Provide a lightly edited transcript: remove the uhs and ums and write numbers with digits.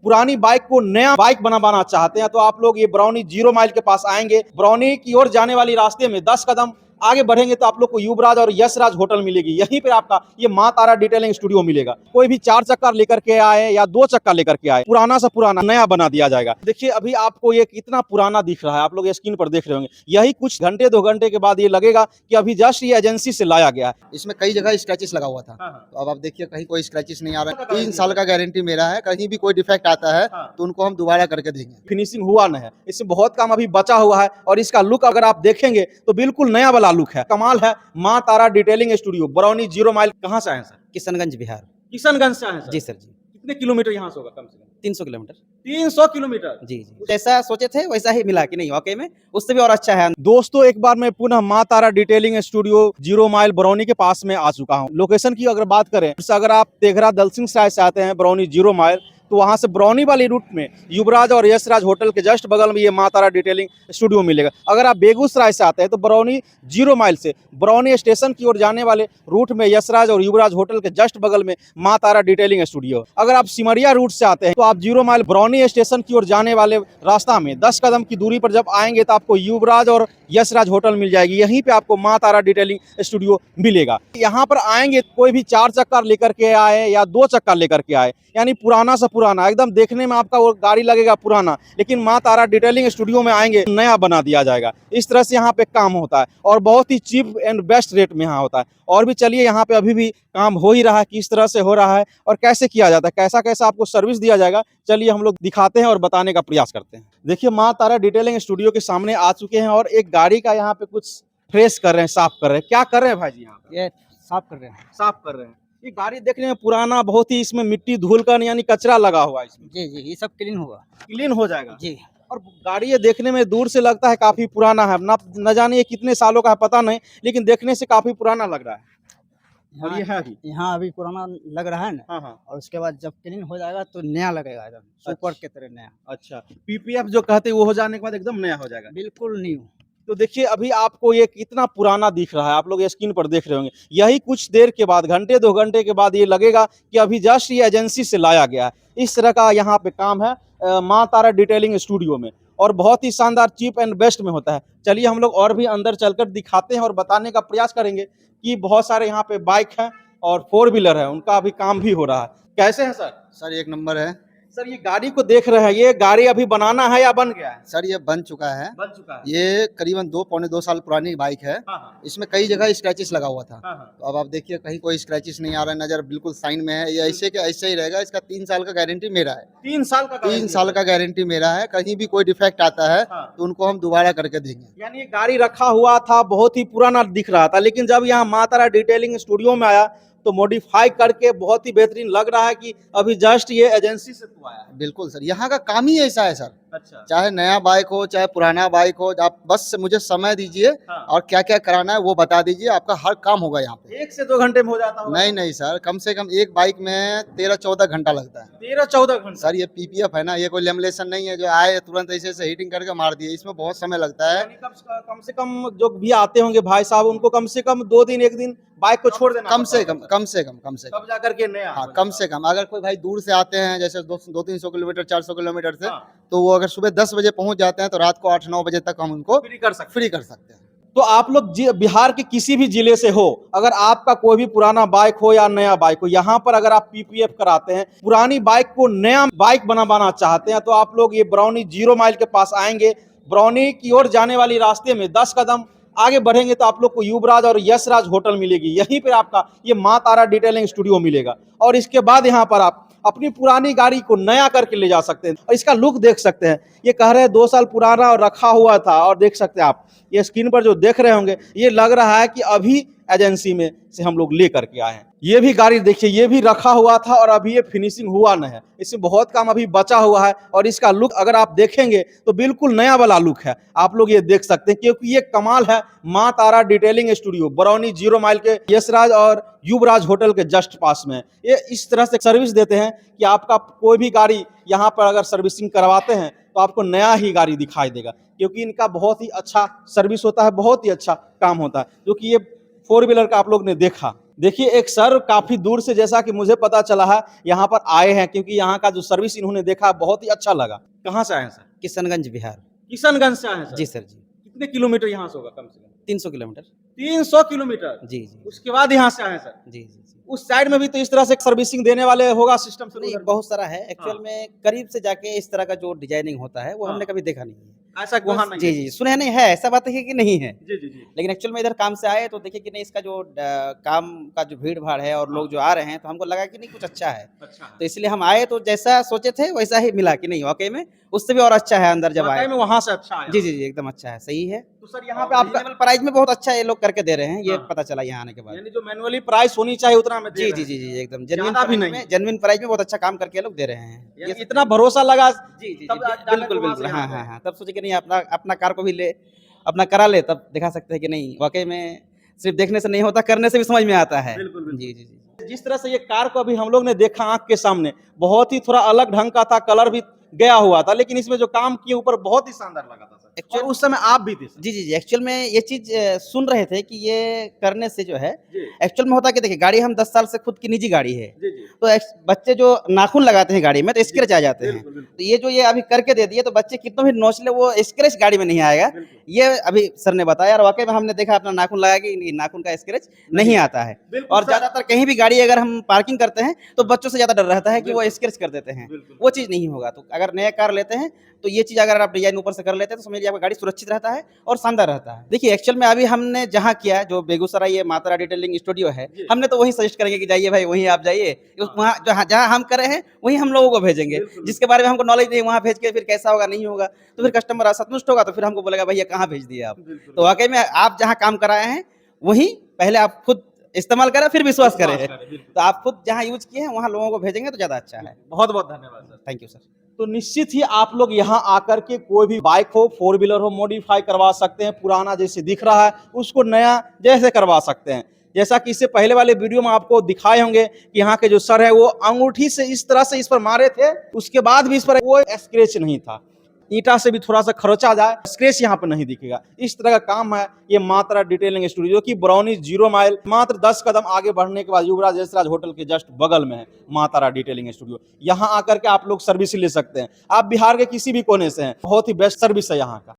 पुरानी बाइक को नया बाइक बनाना चाहते हैं तो आप लोग ये बरौनी 0 माइल के पास आएंगे। बरौनी की ओर जाने वाली रास्ते में 10 कदम आगे बढ़ेंगे तो आप लोग को युवराज और यशराज होटल मिलेगी। यहीं पे आपका ये मां तारा डिटेलिंग स्टूडियो मिलेगा। कोई भी 4 चक्का लेकर के आए या 2 चक्का लेकर के आए, पुराना से पुराना नया बना दिया जाएगा। देखिए अभी आपको ये कितना पुराना दिख रहा है, आप लोग स्क्रीन पर देख रहे होंगे। यही कुछ घंटे 2 घंटे के बाद ये लगेगा कि अभी जस्ट ये एजेंसी से लाया गया है। इसमें कई जगह स्क्रैचेस लगा हुआ था। तो अब आप देखिए कहीं कोई स्क्रैचेस नहीं आ रहा है। 3 साल का गारंटी मेरा है। कहीं भी कोई डिफेक्ट आता है तो उनको हम दोबारा करके देंगे। फिनिशिंग हुआ न है, इसमें बहुत काम अभी बचा हुआ है और इसका लुक अगर आप देखेंगे तो बिल्कुल नया वाला लुक है। कमाल है। मां तारा डिटेलिंग स्टूडियो बरौनी 0 माइल। कहाँ से आए सर? किशनगंज बिहार। किशनगंज से आए सर? जी सर जी। कितने किलोमीटर यहाँ से होगा? कम से कम 300 किलोमीटर। 300 किलोमीटर। जी जी, जैसा सोचे थे वैसा ही मिला कि नहीं, वाकई में उससे भी और अच्छा है। दोस्तों एक बार मैं पुनः मां तारा डिटेलिंग स्टूडियो 0 माइल बरौनी के पास में आ चुका हूं। लोकेशन की अगर बात करें, अगर आप तेघरा दलसिंह साइड से आते हैं बरौनी 0 माइल, तो वहां से बरौनी वाली रूट में युवराज और यशराज होटल के जस्ट बगल में ये मां तारा डिटेलिंग स्टूडियो मिलेगा। अगर आप बेगूसराय से आते हैं तो बरौनी 0 माइल से बरौनी स्टेशन की ओर जाने वाले रूट में यशराज और युवराज होटल के जस्ट बगल में मां तारा डिटेलिंग स्टूडियो। अगर आप सिमरिया रूट से आते हैं तो आप 0 माइल बरौनी स्टेशन की ओर जाने वाले रास्ता में 10 कदम की दूरी पर जब आएंगे तो आपको युवराज और यशराज होटल मिल जाएगी। यहीं पे आपको मां तारा डिटेलिंग स्टूडियो मिलेगा। यहाँ पर आएंगे कोई भी 4 चक्का लेकर के आए या 2 चक्का लेकर के आए, यानी पुराना से पुराना, एकदम देखने में आपका वो गाड़ी लगेगा पुराना, लेकिन मां तारा डिटेलिंग स्टूडियो में आएंगे नया बना दिया जाएगा। इस तरह से यहाँ पे काम होता है और बहुत ही चीप एंड बेस्ट रेट में यहाँ होता है। और भी चलिए यहाँ पे अभी भी काम हो ही रहा है, किस तरह से हो रहा है और कैसे किया जाता है, कैसा कैसा आपको सर्विस दिया जाएगा, चलिए हम लोग दिखाते हैं और बताने का प्रयास करते हैं। देखिए मां तारा डिटेलिंग स्टूडियो के सामने आ चुके हैं और एक गाड़ी का यहाँ पे कुछ फ्रेश कर रहे हैं, साफ कर रहे हैं। क्या कर रहे हैं भाई जी? यहाँ ये साफ कर रहे हैं। साफ कर रहे हैं। ये गाड़ी देखने में पुराना, बहुत ही इसमें मिट्टी धूल का यानी कचरा लगा हुआ है इसमें। जी जी, ये सब क्लीन होगा। क्लीन हो जाएगा जी। और गाड़ी ये देखने में दूर से लगता है काफी पुराना है, न जाने ये कितने सालों का है पता नहीं, लेकिन देखने से काफी पुराना लग रहा है। और ये है भी यहाँ अभी पुराना लग रहा है ना। हाँ हाँ। और उसके बाद जब क्लीन हो जाएगा तो नया लगेगा, एकदम सुपर के तरह नया। अच्छा, पीपीएफ जो कहते हैं वो हो जाने के बाद एकदम नया हो जाएगा। बिल्कुल न्यू। तो देखिए अभी आपको ये कितना पुराना दिख रहा है, आप लोग स्क्रीन पर देख रहे होंगे। यही कुछ देर के बाद, घंटे 2 घंटे के बाद ये लगेगा कि अभी जस्ट ये एजेंसी से लाया गया है। इस तरह का यहाँ पे काम है मां तारा डिटेलिंग स्टूडियो में और बहुत ही शानदार, चीप एंड बेस्ट में होता है। चलिए हम लोग और भी अंदर चलकर दिखाते हैं और बताने का प्रयास करेंगे कि बहुत सारे यहाँ पे बाइक हैं और 4 व्हीलर है, उनका अभी काम भी हो रहा है। कैसे हैं सर? सर 1 नंबर है। सर ये गाड़ी को देख रहे हैं, ये गाड़ी अभी बनाना है या बन गया है? सर ये बन चुका है। बन चुका है। ये करीबन 2 पौने 2 साल पुरानी बाइक है। हाँ हाँ। इसमें कई जगह स्क्रैचेस लगा हुआ था। हाँ हाँ। तो अब आप देखिए कहीं कोई स्क्रैचेस नहीं आ रहा है, नजर बिल्कुल साइन में है। ये ऐसे के ऐसे ही रहेगा। इसका 3 साल का गारंटी मेरा है। 3 साल का 3 साल का गारंटी मेरा है। कहीं भी कोई डिफेक्ट आता है हाँ। तो उनको हम दोबारा करके देंगे। यानी ये गाड़ी रखा हुआ था, बहुत ही पुराना दिख रहा था, लेकिन जब यहाँ मां तारा डिटेलिंग स्टूडियो में आया तो मॉडिफाई करके बहुत ही बेहतरीन लग रहा है कि अभी जस्ट ये एजेंसी से तो आया है। बिल्कुल सर, यहाँ का काम ही ऐसा है सर। अच्छा। चाहे नया बाइक हो चाहे पुराना बाइक हो, आप बस मुझे समय दीजिए हाँ। और क्या क्या कराना है वो बता दीजिए, आपका हर काम होगा यहाँ पे। 1 से 2 घंटे में हो जाता होगा? नहीं नहीं सर, कम से कम एक बाइक में 13-14 घंटा लगता है। 13-14 घंटे? सर ये पीपीएफ है ना, ये कोई लेमिनेशन नहीं है जो आए तुरंत ऐसे से हीटिंग करके मार दिए। इसमें बहुत समय लगता है। यानी कम से कम जो भी आते होंगे भाई साहब, उनको कम से कम 2 दिन 1 दिन बाइक को छोड़ देना कम से कम तब जाकर के नया। हाँ, कम से कम। अगर कोई भाई दूर से आते हैं जैसे 200-300 किलोमीटर 400 किलोमीटर से, हाँ। तो वो अगर सुबह 10 बजे पहुंच जाते हैं तो रात को 8-9 बजे तक हम उनको फ्री कर सकते हैं। हैं। तो आप लोग बिहार के किसी भी जिले से हो, अगर आपका कोई भी पुराना बाइक हो या नया बाइक हो, यहाँ पर अगर आप पीपीएफ कराते हैं, पुरानी बाइक को नया बाइक बनाना चाहते हैं तो आप लोग ये बरौनी 0 माइल के पास आएंगे। बरौनी की ओर जाने वाली रास्ते में 10 कदम आगे बढ़ेंगे तो आप लोग को युवराज और यशराज होटल मिलेगी। यहीं पे आपका ये मां तारा डिटेलिंग स्टूडियो मिलेगा और इसके बाद यहाँ पर आप अपनी पुरानी गाड़ी को नया करके ले जा सकते हैं और इसका लुक देख सकते हैं। ये कह रहे हैं 2 साल पुराना और रखा हुआ था और देख सकते हैं आप, ये स्क्रीन पर जो देख रहे होंगे, ये लग रहा है कि अभी एजेंसी में से हम लोग ले करके आए हैं। ये भी गाड़ी देखिए, ये भी रखा हुआ था और अभी ये फिनिशिंग हुआ न है, इसमें बहुत काम अभी बचा हुआ है और इसका लुक अगर आप देखेंगे तो बिल्कुल नया वाला लुक है। आप लोग ये देख सकते हैं क्योंकि ये कमाल है मां तारा डिटेलिंग स्टूडियो बरौनी 0 माइल के यशराज और युवराज होटल के जस्ट पास में। ये इस तरह से सर्विस देते हैं कि आपका कोई भी गाड़ी यहाँ पर अगर सर्विसिंग करवाते हैं तो आपको नया ही गाड़ी दिखाई देगा, क्योंकि इनका बहुत ही अच्छा सर्विस होता है, बहुत ही अच्छा काम होता है। जो कि ये 4 व्हीलर का आप लोग ने देखा, देखिए एक सर काफी दूर से, जैसा कि मुझे पता चला है, यहाँ पर आए हैं क्योंकि यहाँ का जो सर्विस इन्होंने देखा बहुत ही अच्छा लगा। कहाँ से आए हैं सर? किशनगंज बिहार। किशनगंज से आए हैं सर? जी सर जी। कितने किलोमीटर यहाँ से होगा कम से कम? 300 किलोमीटर। 300 किलोमीटर? जी जी उसके बाद यहाँ से आए हैं सर? जी जी जी। उस साइड में भी तो इस तरह से सर्विसिंग देने वाले होगा सिस्टम से? नहीं, उधर? बहुत सारा है एक्चुअल हाँ। में। करीब से जाके इस तरह का जो डिजाइनिंग होता है वो हाँ। हमने कभी देखा नहीं है। ऐसा वहाँ नहीं जी है? जी, सुने नहीं है, ऐसा बात है कि नहीं है। जी जी जी। लेकिन एक्चुअल में इधर काम से आए तो देखिए कि नहीं, इसका जो काम का जो भीड़ भाड़ है और लोग जो आ रहे हैं, तो हमको लगा कि नहीं कुछ अच्छा है। अच्छा है। तो इसलिए हम आए तो जैसा सोचे थे वैसा ही मिला कि नहीं, वाकई में उससे भी और अच्छा है अंदर जब वाकई आए। में वहाँ से अच्छा है? जी जी जी, एकदम अच्छा है, सही है। तो सर यहाँ पे आपका रीजनेबल प्राइस में बहुत अच्छा ये लोग करके दे रहे हैं, ये हाँ। पता चला यहाँ आने के बाद। यानी जो मैनुअली प्राइस होनी चाहिए उतना में दे जी रहे जी हैं। जी जी, एकदम ज्यादा भी नहीं। जेन्युइन प्राइस में बहुत अच्छा काम करके ये लोग दे रहे हैं। यानी इतना भरोसा लगा जी जी तब जी, जाने बिल्कुल को वहाँ बिल्कुल, से हाँ यहाँ हाँ पे। हाँ, तब सोचे कि नहीं अपना अपना कार को भी ले, अपना करा ले, तब दिखा सकते हैं कि नहीं वाकई में सिर्फ देखने से नहीं होता, करने से भी समझ में आता है। बिल्कुल, बिल्कुल। जी जी जी। जिस तरह से ये कार को अभी हम लोग ने देखा आंख के सामने, बहुत ही थोड़ा अलग ढंग का था, कलर भी गया हुआ था, लेकिन इसमें जो काम किए ऊपर बहुत ही शानदार लगा था सर। Actual- और उस समय आप भी थे सर। जी जी जी, एक्चुअल में ये चीज सुन रहे थे कि ये करने से जो है, जी एक्चुअल में होता कि देखिए गाड़ी हम 10 साल से खुद की निजी गाड़ी है, जी जी। तो बच्चे जो नाखून लगाते हैं गाड़ी में तो स्क्रैच आ जाते हैं। बिल्कुल, बिल्कुल। तो ये जो ये अभी करके दे दिए, तो बच्चे कितना भी नोच ले वो स्क्रैच गाड़ी में नहीं आएगा। बिल्कुल। ये अभी सर ने बताया और वाकई में हमने देखा, अपना नाखून लगा कि नाखून का स्क्रैच नहीं आता है। बिल्कुल और सर। ज्यादातर कहीं भी गाड़ी अगर हम पार्किंग करते हैं तो बच्चों से ज्यादा डर रहता है कि वो बिल्कुल। स्क्रैच कर देते हैं, बिल्कुल। वो चीज नहीं होगा। तो अगर नया कार लेते हैं तो ये चीज अगर आप डिजाइन ऊपर से कर लेते हैं तो समझ लीजिए आपका गाड़ी सुरक्षित रहता है और शानदार रहता है। देखिए एक्चुअल में अभी हमने जहाँ किया, जो बेगूसराय ये मातारा डिटेलिंग स्टूडियो है, जी। हमने तो वही सजेस्ट करेंगे कि जाइए भाई, वहीं आप जाइए। हाँ। वहाँ जहाँ हम करे हैं वहीं हम लोगों को भेजेंगे, बिल्कुल। जिसके बारे में हमको नॉलेज नहीं, वहाँ भेज के फिर कैसा होगा नहीं होगा, तो फिर कस्टमर असंतुष्ट होगा, तो फिर हमको बोलेगा भैया कहाँ भेज दिए आप। बिल्कुल। तो वाकई में आप जहाँ काम कराए हैं वहीं पहले आप खुद इस्तेमाल करें, फिर विश्वास करें। बिल्कुल। तो आप खुद जहाँ यूज किए हैं वहाँ लोगों को भेजेंगे तो ज्यादा अच्छा है। बहुत बहुत धन्यवाद सर। Thank you sir. तो निश्चित ही आप लोग यहाँ आकर के कोई भी बाइक हो, 4 व्हीलर हो, मॉडिफाई करवा सकते हैं। पुराना जैसे दिख रहा है उसको नया जैसे करवा सकते हैं। जैसा कि इससे पहले वाले वीडियो में आपको दिखाए होंगे कि यहाँ के जो सर है वो अंगूठी से इस तरह से इस पर मारे थे, उसके बाद भी इस पर कोई स्क्रैच नहीं था। ईंटा से भी थोड़ा सा खरोचा जाए, स्क्रैच यहाँ पर नहीं दिखेगा। इस तरह का काम है ये मातारा डिटेलिंग स्टूडियो, जो कि बरौनी 0 माइल मात्र 10 कदम आगे बढ़ने के बाद युवराज यशराज होटल के जस्ट बगल में है मातारा डिटेलिंग स्टूडियो। यहाँ आकर के आप लोग सर्विस ले सकते हैं। आप बिहार के किसी भी कोने से हैं, बहुत ही बेस्ट सर्विस है यहाँ का।